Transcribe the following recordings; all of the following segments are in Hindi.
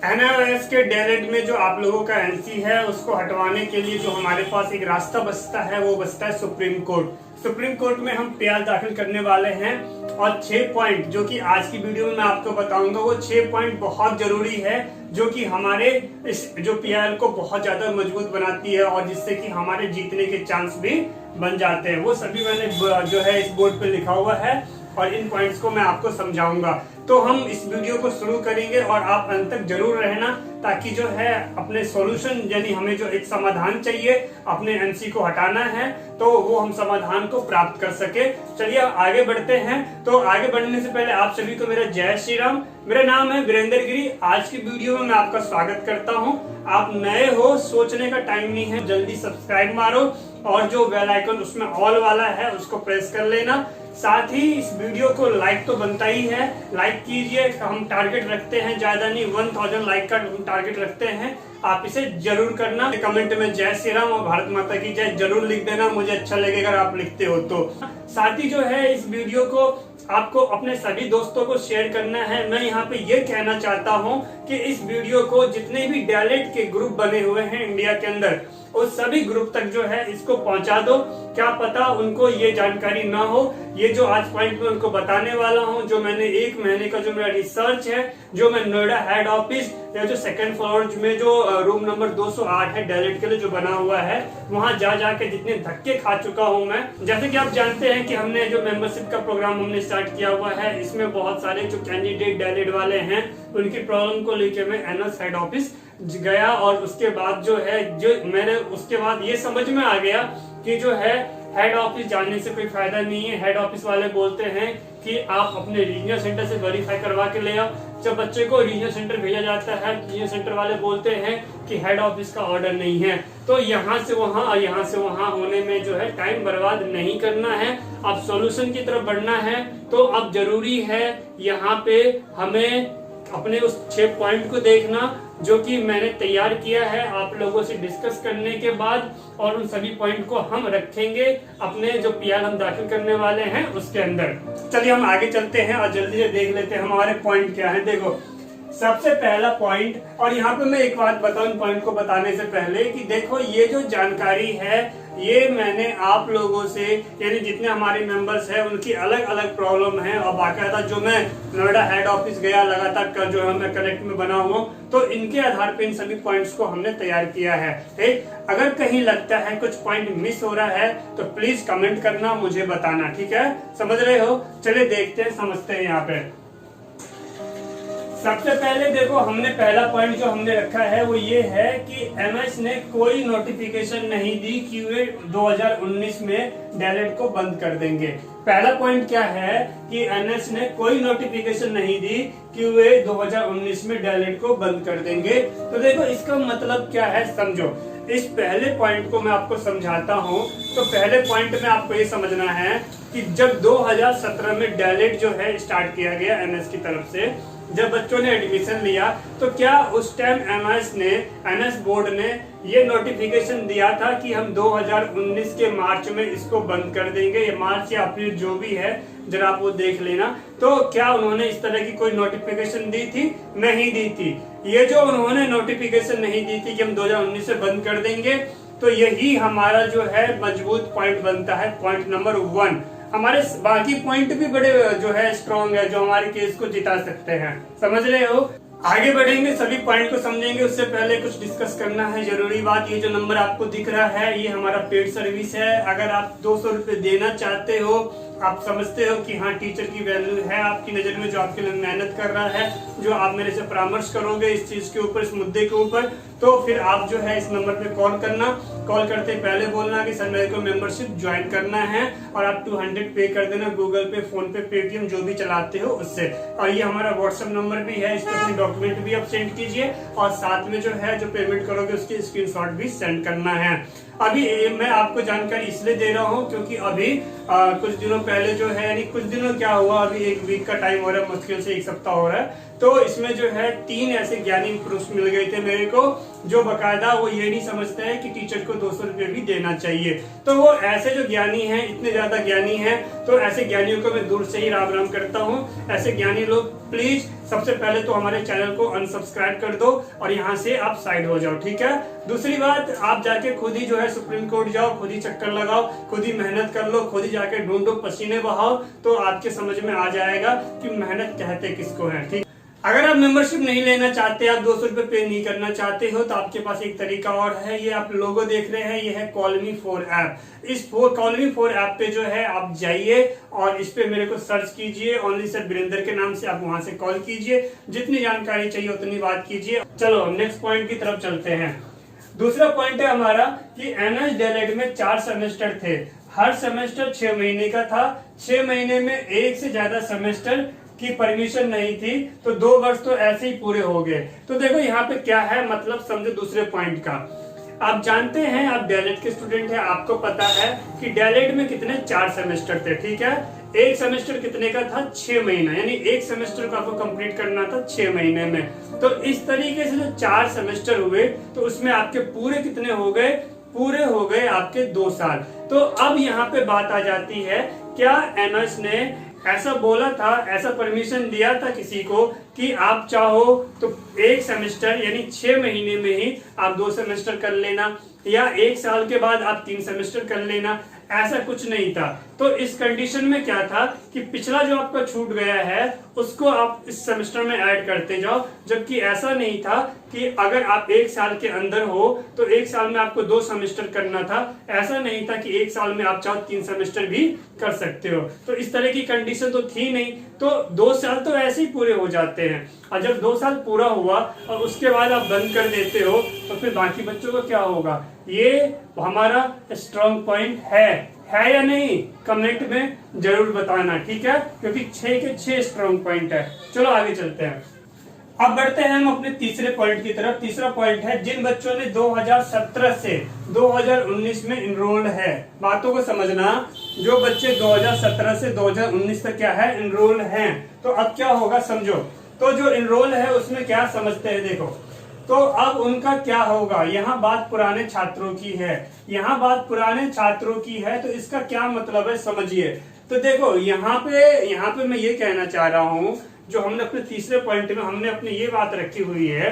एनआरएस के डायरेक्ट में जो आप लोगों का एनसी है उसको हटवाने के लिए जो हमारे पास एक रास्ता बचता है वो बचता है सुप्रीम कोर्ट। सुप्रीम कोर्ट में हम पीआर दाखिल करने वाले हैं और 6 पॉइंट जो कि आज की वीडियो में मैं आपको बताऊंगा वो 6 पॉइंट बहुत जरूरी है जो कि हमारे इस जो पीआर को बहुत ज्यादा मजबूत बनाती है और जिससे कि हमारे जीतने के चांस भी बन जाते हैं। वो सभी मैंने जो है इस बोर्ड पे लिखा हुआ है और इन पॉइंट्स को मैं आपको समझाऊंगा। तो हम इस वीडियो को शुरू करेंगे और आप अंत तक जरूर रहना ताकि जो है अपने सॉल्यूशन यानी हमें जो एक समाधान चाहिए अपने एनसी को हटाना है तो वो हम समाधान को प्राप्त कर सके। चलिए आगे बढ़ते हैं। तो आगे बढ़ने से पहले आप सभी को मेरा जय श्री राम। मेरा नाम है वीरेंद्र गिरी। आज की वीडियो में मैं आपका स्वागत करता हूं। आप नए हो, सोचने का टाइम नहीं है, जल्दी सब्सक्राइब मारो और जो बेल आइकन उसमें ऑल वाला है उसको प्रेस कर लेना। साथ ही इस वीडियो को लाइक तो बनता ही है, लाइक कीजिए। हम टारगेट रखते हैं ज्यादा नहीं, 1000 लाइक का हम टारगेट रखते हैं। आप इसे जरूर करना। कमेंट में जय श्री राम और भारत माता की जय जरूर लिख देना, मुझे अच्छा लगेगा अगर आप लिखते हो तो। साथ ही जो है इस वीडियो को आपको अपने सभी दोस्तों को शेयर करना है। मैं यहाँ पे ये कहना चाहता हूँ कि इस वीडियो को जितने भी डीएलएड के ग्रुप बने हुए हैं इंडिया के अंदर उस सभी ग्रुप तक जो है इसको पहुंचा दो। क्या पता उनको ये जानकारी ना हो। ये जो आज पॉइंट में उनको बताने वाला हूँ, जो मैंने 1 महीने का जो मेरा रिसर्च है, जो मैं नोएडा हेड ऑफिस या जो 2nd फ्लोर में जो रूम नंबर 208 है डीएलएड के लिए जो बना हुआ है, वहां जा जाके जितने धक्के खा चुका हूँ मैं। जैसे कि आप जानते हैं कि हमने जो मेंबरशिप का प्रोग्राम हमने स्टार्ट किया हुआ है, इसमें बहुत सारे जो कैंडिडेट डीएलएड वाले हैं उनकी प्रॉब्लम को लेकर मैं एनएस हेड ऑफिस गया और उसके बाद जो है जो मैंने उसके बाद ये समझ में आ गया कि जो है हेड ऑफिस जाने से कोई फायदा नहीं है। हेड ऑफिस वाले बोलते हैं कि आप अपने रीजनल सेंटर से वेरीफाई करवा के ले आओ। जब बच्चे को रीजनल सेंटर भेजा जाता है, रीजनल सेंटर वाले बोलते हैं कि हेड ऑफिस का ऑर्डर नहीं है। तो यहाँ से वहाँ और यहाँ से वहाँ होने में जो है टाइम बर्बाद नहीं करना है, अब सॉल्यूशन की तरफ बढ़ना है। तो अब जरूरी है यहाँ पे हमें अपने उस 6 पॉइंट को देखना जो कि मैंने तैयार किया है आप लोगों से डिस्कस करने के बाद, और उन सभी पॉइंट को हम रखेंगे अपने जो पीआर हम दाखिल करने वाले हैं उसके अंदर। चलिए हम आगे चलते हैं और जल्दी से देख लेते हैं हमारे पॉइंट क्या है। देखो सबसे पहला पॉइंट, और यहाँ पे मैं एक बात बताऊं इन पॉइंट को बताने से पहले कि देखो ये जो जानकारी है ये मैंने आप लोगों से यानी जितने हमारे मेंबर्स हैं उनकी अलग अलग प्रॉब्लम है और बाकायदा जो मैं नोएडा हेड ऑफिस गया लगातार कर जो है मैं कनेक्ट में बना हुआ तो इनके आधार पे इन सभी पॉइंट्स को हमने तैयार किया है। ठीक, अगर कहीं लगता है कुछ पॉइंट मिस हो रहा है तो प्लीज कमेंट करना, मुझे बताना। ठीक है, समझ रहे हो? चलिए देखते हैं, समझते हैं। यहाँ पे सबसे पहले देखो हमने पहला पॉइंट जो हमने रखा है वो ये है कि एमएस ने कोई नोटिफिकेशन नहीं दी कि वे 2019 में डीएलएड को बंद कर देंगे। पहला पॉइंट क्या है कि एनएस ने कोई नोटिफिकेशन नहीं दी कि वे 2019 में डीएलएड को बंद कर देंगे। तो देखो इसका मतलब क्या है समझो। इस पहले पॉइंट को मैं आपको समझाता हूँ। तो पहले पॉइंट में आपको ये समझना है कि जब 2017 में डीएलएड जो है स्टार्ट किया गया एनएस की तरफ से, जब बच्चों ने एडमिशन लिया तो क्या उस टाइम एनएस बोर्ड ने ये नोटिफिकेशन दिया था कि हम 2019 के मार्च में इसको बंद कर देंगे, ये मार्च या अप्रैल जो भी है जरा आप वो देख लेना। तो क्या उन्होंने इस तरह की कोई नोटिफिकेशन दी थी? नहीं दी थी। ये जो उन्होंने नोटिफिकेशन नहीं दी थी कि हम 2019 से बंद कर देंगे, तो यही हमारा जो है मजबूत पॉइंट बनता है, पॉइंट नंबर 1। हमारे बाकी पॉइंट भी बड़े जो है स्ट्रॉन्ग है, जो हमारे केस को जिता सकते हैं। समझ रहे हो? आगे बढ़ेंगे, सभी पॉइंट को समझेंगे। उससे पहले कुछ डिस्कस करना है जरूरी बात। ये जो नंबर आपको दिख रहा है ये हमारा पेड सर्विस है। अगर आप 200 रुपए देना चाहते हो, आप समझते हो कि हाँ टीचर की वैल्यू है आपकी नजर में, जो आपके लिए मेहनत कर रहा है, जो आप मेरे से परामर्श करोगे इस चीज के ऊपर, इस मुद्दे के ऊपर, तो फिर आप जो है इस नंबर पे कॉल करना। कॉल करते पहले बोलना कि सर मेरे को मेंबरशिप ज्वाइन करना है और आप 200 पे कर देना, गूगल पे, फोन पे, पेटीएम जो भी चलाते हो उससे। और ये हमारा व्हाट्सएप नंबर भी है, इस पर अपने डॉक्यूमेंट भी आप सेंड कीजिए और साथ में जो है जो पेमेंट करोगे उसकी स्क्रीनशॉट भी सेंड करना है। अभी मैं आपको जानकारी इसलिए दे रहा हूँ क्योंकि अभी कुछ दिनों पहले जो है, यानी कुछ दिनों क्या हुआ, अभी 1 वीक का टाइम हो रहा है, मुश्किल से 1 सप्ताह हो रहा है। तो इसमें जो है 3 ऐसे ज्ञानी पुरुष मिल गए थे मेरे को, जो बकायदा वो ये नहीं समझते हैं कि टीचर को 200 रुपये भी देना चाहिए। तो वो ऐसे जो ज्ञानी हैं, इतने ज्यादा ज्ञानी हैं, तो ऐसे ज्ञानियों को मैं दूर से ही राम राम करता हूँ। ऐसे ज्ञानी लोग प्लीज सबसे पहले तो हमारे चैनल को अनसब्सक्राइब कर दो और यहाँ से आप साइड हो जाओ, ठीक है। दूसरी बात, आप जाके खुद ही जो है सुप्रीम कोर्ट जाओ, खुद ही चक्कर लगाओ, खुद ही मेहनत कर लो, खुद ही जाके ढूंढो, पसीने बहाओ, तो आपके समझ में आ जाएगा कि मेहनत कहते किसको है, ठीक। अगर आप मेंबरशिप नहीं लेना चाहते, आप 200 रुपए पे नहीं करना चाहते हो, तो आपके पास एक तरीका और है। ये आप लोगो देख रहे हैं, ये है कॉलमी4 ऐप। इस कॉलमी4 ऐप पे जो है आप जाइए और इस पे मेरे को सर्च कीजिए, ओनली सर वीरेंद्र के नाम से, आप वहां से कॉल कीजिए, जितनी जानकारी चाहिए उतनी बात कीजिए। चलो नेक्स्ट पॉइंट की तरफ चलते हैं। दूसरा पॉइंट है हमारा कि एनएस डीएलएड में 4 सेमेस्टर थे, हर सेमेस्टर 6 महीने का था। 6 महीने में एक से ज्यादा सेमेस्टर की परमिशन नहीं थी, तो 2 वर्ष तो ऐसे ही पूरे हो गए। तो देखो यहाँ पे क्या है, मतलब समझो दूसरे पॉइंट का। आप जानते हैं, आप डीएलएड के स्टूडेंट हैं, आपको पता है कि डीएलएड में कितने 4 सेमेस्टर थे, ठीक है। एक सेमेस्टर कितने का था, 6 महीना, यानी एक सेमेस्टर को आपको कंप्लीट करना था 6 महीने में। तो इस तरीके से जो 4 सेमेस्टर हुए, तो उसमें आपके पूरे कितने हो गए, पूरे हो गए आपके 2 साल। तो अब यहाँ पे बात आ जाती है, क्या एनएस ने ऐसा बोला था, ऐसा परमिशन दिया था किसी को कि आप चाहो तो एक सेमेस्टर यानी 6 महीने में ही आप 2 सेमेस्टर कर लेना, या 1 साल के बाद आप 3 सेमेस्टर कर लेना? ऐसा कुछ नहीं था। तो इस कंडीशन में क्या था कि पिछला जो आपका छूट गया है उसको आप इस सेमेस्टर में ऐड करते जाओ, जबकि ऐसा नहीं था कि अगर आप 1 साल के अंदर हो तो 1 साल में आपको 2 सेमेस्टर करना था। ऐसा नहीं था कि 1 साल में आप चाहो 3 सेमेस्टर भी कर सकते हो। तो इस तरह की कंडीशन तो थी नहीं, तो 2 साल तो ऐसे ही पूरे हो जाते हैं। और जब 2 साल पूरा हुआ और उसके बाद आप बंद कर देते हो, तो फिर बाकी बच्चों को क्या होगा? ये हमारा स्ट्रॉन्ग पॉइंट है या नहीं? कमेंट में जरूर बताना, ठीक है, क्योंकि 6 के 6 स्ट्रॉन्ग पॉइंट है। चलो आगे चलते हैं। अब बढ़ते हैं हम अपने तीसरे पॉइंट की तरफ। तीसरा पॉइंट है, जिन बच्चों ने 2017 से 2019 में इनरोल्ड है। बातों को समझना, जो बच्चे 2017 से 2019 तक क्या है, इनरोल्ड हैं, तो अब क्या होगा समझो। तो जो इनरोल है उसमें क्या समझते हैं, देखो। तो अब उनका क्या होगा, यहाँ बात पुराने छात्रों की है, यहाँ बात पुराने छात्रों की है, तो इसका क्या मतलब है समझिए। तो देखो यहाँ पे मैं ये कहना चाह रहा हूँ, जो हमने अपने तीसरे पॉइंट में हमने अपनी ये बात रखी हुई है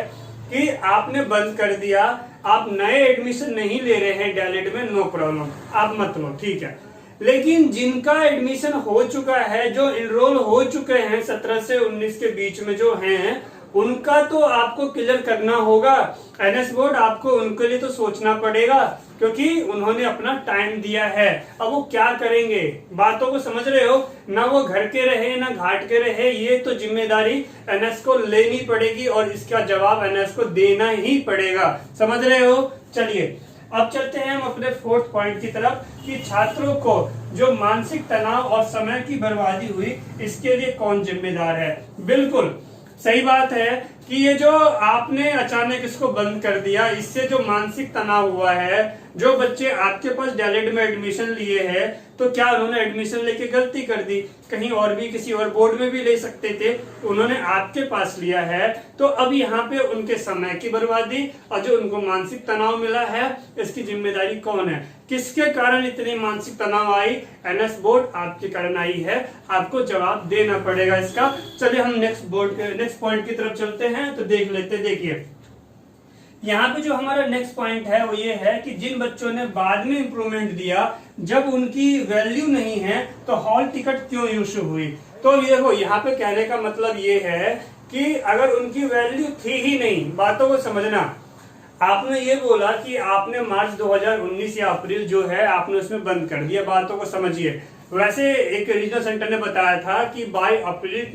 कि आपने बंद कर दिया, आप नए एडमिशन नहीं ले रहे हैं डीएलएड में, नो प्रॉब्लम, आप मत लो, ठीक है। लेकिन जिनका एडमिशन हो चुका है, जो इनरोल हो चुके हैं 17 से 19 के बीच में जो हैं, उनका तो आपको क्लियर करना होगा। एनएस बोर्ड आपको उनके लिए तो सोचना पड़ेगा, क्योंकि उन्होंने अपना टाइम दिया है। अब वो क्या करेंगे, बातों को समझ रहे हो ना? वो घर के रहे ना घाट के रहे, ये तो जिम्मेदारी एनएस को लेनी पड़ेगी और इसका जवाब एनएस को देना ही पड़ेगा। समझ रहे हो? चलिए अब चलते हैं हम अपने 4th पॉइंट की तरफ कि छात्रों को जो मानसिक तनाव और समय की बर्बादी हुई, इसके लिए कौन जिम्मेदार है। बिल्कुल सही बात है कि ये जो आपने अचानक इसको बंद कर दिया, इससे जो मानसिक तनाव हुआ है, जो बच्चे आपके पास डीएलएड में एडमिशन लिए हैं, तो क्या उन्होंने एडमिशन लेके गलती कर दी? कहीं और भी किसी और बोर्ड में भी ले सकते थे, उन्होंने आपके पास लिया है। तो अब यहाँ पे उनके समय की बर्बादी और जो उनको मानसिक तनाव मिला है, इसकी जिम्मेदारी कौन है? किसके कारण इतनी मानसिक तनाव आई? एनएस बोर्ड आपके कारण आई है, आपको जवाब देना पड़ेगा इसका। चलिए हम नेक्स्ट पॉइंट की तरफ चलते हैं, तो देख लेते। देखिए यहाँ पे जो हमारा नेक्स्ट पॉइंट है वो ये है कि जिन बच्चों ने बाद में इंप्रूवमेंट दिया, जब उनकी वैल्यू नहीं है, तो हॉल टिकट क्यों इशू हुई? तो ये देखो, यहाँ पे कहने का मतलब ये है कि अगर उनकी वैल्यू थी ही नहीं, बातों को समझना। आपने ये बोला कि आपने मार्च 2019 या अप्रैल जो है आपने उसमें बंद कर दिया, बातों को समझिए। वैसे एक रीजनल सेंटर ने बताया था कि बाय अप्रैल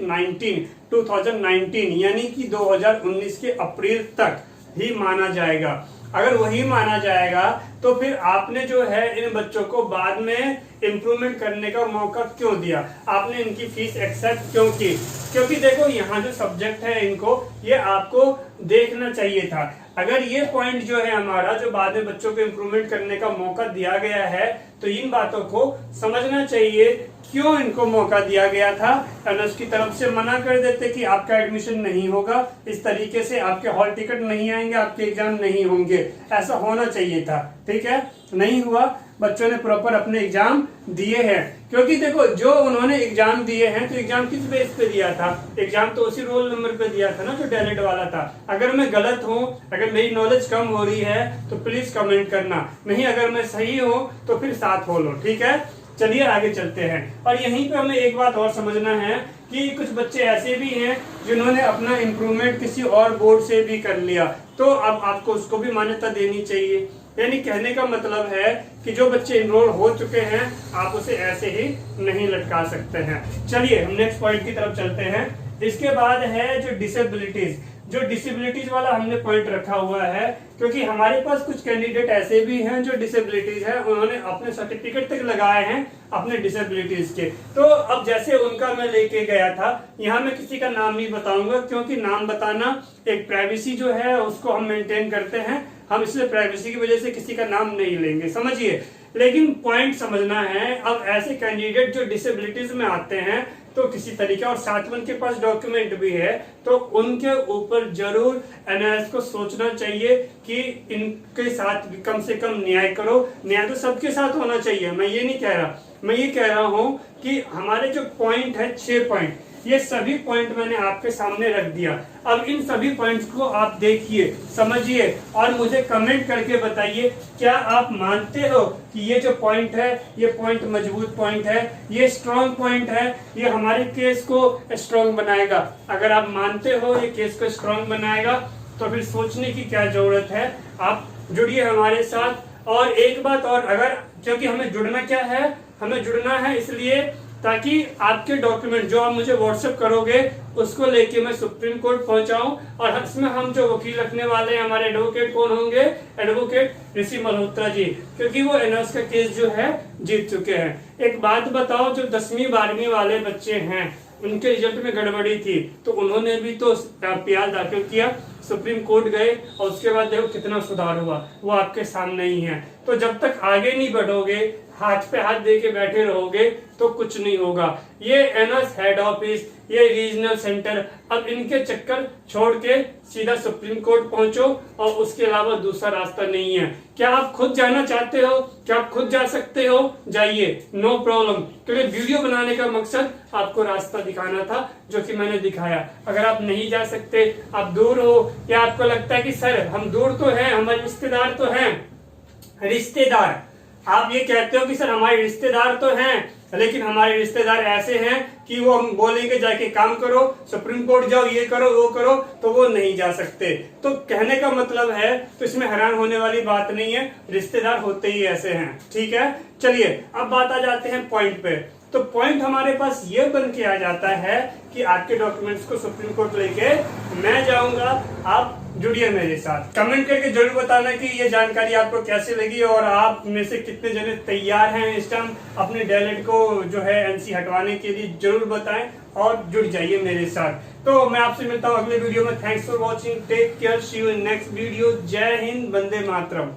2019 यानी कि 2019 के अप्रैल तक ही माना जाएगा। अगर वही माना जाएगा तो फिर आपने जो है इन बच्चों को बाद में इम्प्रूवमेंट करने का मौका क्यों दिया? आपने इनकी फीस एक्सेप्ट क्यों की? क्योंकि देखो यहाँ जो सब्जेक्ट है इनको ये आपको देखना चाहिए था। अगर ये पॉइंट जो है हमारा, जो बाद में बच्चों को इम्प्रूवमेंट करने का मौका दिया गया है, तो इन बातों को समझना चाहिए क्यों इनको मौका दिया गया था? एनएस की तरफ से मना कर देते कि आपका एडमिशन नहीं होगा, इस तरीके से आपके हॉल टिकट नहीं आएंगे, आपके एग्जाम नहीं होंगे, ऐसा होना चाहिए था। ठीक है, नहीं हुआ, बच्चों ने प्रॉपर अपने एग्जाम दिए हैं। क्योंकि देखो, जो उन्होंने एग्जाम दिए हैं तो एग्जाम किस बेस पे दिया था? एग्जाम तो उसी रोल नंबर पे दिया था ना जो डैलेट वाला था। अगर मैं गलत हूँ, अगर मेरी नॉलेज कम हो रही है तो प्लीज कमेंट करना, नहीं अगर मैं सही हूँ तो फिर साथ बोलो। ठीक है, चलिए आगे चलते हैं। और यहीं पे हमें एक बात और समझना है कि कुछ बच्चे ऐसे भी हैं जिन्होंने अपना इम्प्रूवमेंट किसी और बोर्ड से भी कर लिया, तो अब आपको उसको भी मान्यता देनी चाहिए। यानी कहने का मतलब है कि जो बच्चे इनरोल हो चुके हैं आप उसे ऐसे ही नहीं लटका सकते हैं। चलिए हम नेक्स्ट पॉइंट की तरफ चलते हैं। इसके बाद है जो डिसेबिलिटीज। जो डिसेबिलिटीज वाला हमने पॉइंट रखा हुआ है, क्योंकि हमारे पास कुछ कैंडिडेट ऐसे भी हैं जो डिसेबिलिटीज है, उन्होंने अपने सर्टिफिकेट तक लगाए हैं अपने डिसेबिलिटीज के। तो अब जैसे उनका मैं लेके गया था, यहाँ मैं किसी का नाम नहीं बताऊंगा क्योंकि नाम बताना एक प्राइवेसी जो है उसको हम मेंटेन करते हैं, हम इसलिए प्राइवेसी की वजह से किसी का नाम नहीं लेंगे, समझिए। लेकिन पॉइंट समझना है, अब ऐसे कैंडिडेट जो डिसेबिलिटीज में आते हैं तो किसी तरीके, और साथ में उनके पास डॉक्यूमेंट भी है, तो उनके ऊपर जरूर एनआईएस को सोचना चाहिए कि इनके साथ कम से कम न्याय करो। न्याय तो सबके साथ होना चाहिए, मैं ये नहीं कह रहा, मैं ये कह रहा हूं कि हमारे जो पॉइंट है 6 पॉइंट, ये सभी पॉइंट मैंने आपके सामने रख दिया। अब इन सभी पॉइंट्स को आप देखिए, समझिए और मुझे कमेंट करके बताइए, क्या आप मानते हो कि ये जो पॉइंट है ये पॉइंट मजबूत पॉइंट है, ये स्ट्रॉन्ग पॉइंट है, ये हमारे केस को स्ट्रॉन्ग बनाएगा? अगर आप मानते हो ये केस को स्ट्रॉन्ग बनाएगा तो फिर सोचने की क्या जरूरत है, आप जुड़िए हमारे साथ। और एक बात और, अगर, क्योंकि हमें जुड़ना क्या है, हमें जुड़ना है इसलिए ताकि आपके डॉक्यूमेंट जो आप मुझे व्हाट्सएप करोगे उसको लेके मैं सुप्रीम कोर्ट पहुंचाऊं, और इसमें हम जो वकील रखने वाले हैं, हमारे एडवोकेट कौन होंगे? एडवोकेट ऋषि मल्होत्रा जी, क्योंकि वो एनआईएस का केस जो है जीत चुके हैं। एक बात बताओ, जो 10वीं 12वीं वाले बच्चे हैं उनके रिजल्ट में गड़बड़ी थी तो उन्होंने भी तो पीआर दाखिल किया, सुप्रीम कोर्ट गए और उसके बाद देखो कितना सुधार हुआ, वो आपके सामने ही है। तो जब तक आगे नहीं बढ़ोगे, हाथ पे हाथ दे के बैठे रहोगे तो कुछ नहीं होगा। ये एनआईएस हेड ऑफिस, ये रीजनल सेंटर, अब इनके चक्कर छोड़ के सीधा सुप्रीम कोर्ट पहुंचो, और उसके अलावा दूसरा रास्ता नहीं है। क्या आप खुद जाना चाहते हो? क्या आप खुद जा सकते हो? जाइए, नो प्रॉब्लम, क्योंकि वीडियो बनाने का मकसद आपको रास्ता दिखाना था, जो कि मैंने दिखाया। अगर आप नहीं जा सकते, आप दूर हो, या आपको लगता है कि सर हम दूर तो हैं, हमारे रिश्तेदार तो हैं, रिश्तेदार, आप ये कहते हो कि सर हमारे रिश्तेदार तो हैं, लेकिन हमारे रिश्तेदार ऐसे हैं कि वो हम बोलेंगे जाके काम करो, सुप्रीम कोर्ट जाओ, ये करो वो करो, तो वो नहीं जा सकते। तो कहने का मतलब है, तो इसमें हैरान होने वाली बात नहीं है, रिश्तेदार होते ही ऐसे हैं। ठीक है, चलिए अब बात आ जाते हैं पॉइंट पे। तो पॉइंट हमारे पास ये बन के आ जाता है कि आपके डॉक्यूमेंट्स को सुप्रीम कोर्ट लेके मैं जाऊंगा, आप जुड़िए मेरे साथ। कमेंट करके जरूर बताना कि ये जानकारी आपको कैसी लगी, और आप में से कितने जने तैयार हैं इस टाइम अपने डैलेट को जो है एनसी हटवाने के लिए, जरूर बताएं और जुड़ जाइए मेरे साथ। तो मैं आपसे मिलता हूँ अगले वीडियो में। Thanks for watching, take care, see you in next video. जय हिंद, वंदे मातरम।